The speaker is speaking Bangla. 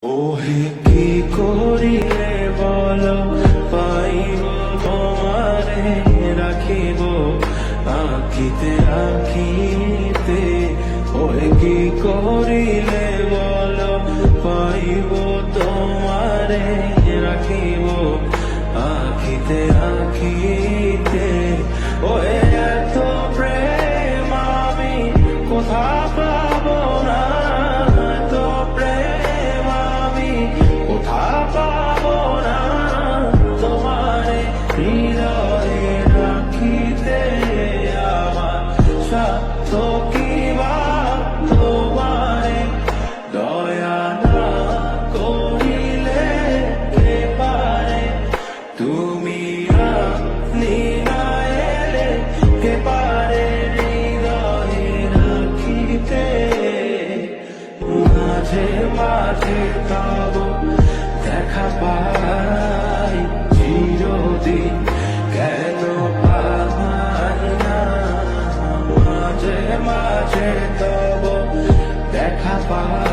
ওহে কি করিলে বলো পাইব তোমারে রাখিব আঁখিতে আঁখিতে। ওহে কি করিলে বলো পাইব তোমারে রাখিব আঁখিতে আঁখিতে। ওহে এত প্রেম আমি কোথা পাবো না, এত প্রেম আমি কোথা পাবো না। তোমারে হৃদয়ে রাখিতে আমার সাধ্য কি বা তোমারে দয়া না করিলে কে পারে। তুমি আপনি না এলে কে পারে হৃদয়ে রাখিতে। মাঝে মাঝে তব দেখা পাই চিরদিন কেন পাই না। মাঝে মাঝে তব দেখা পাই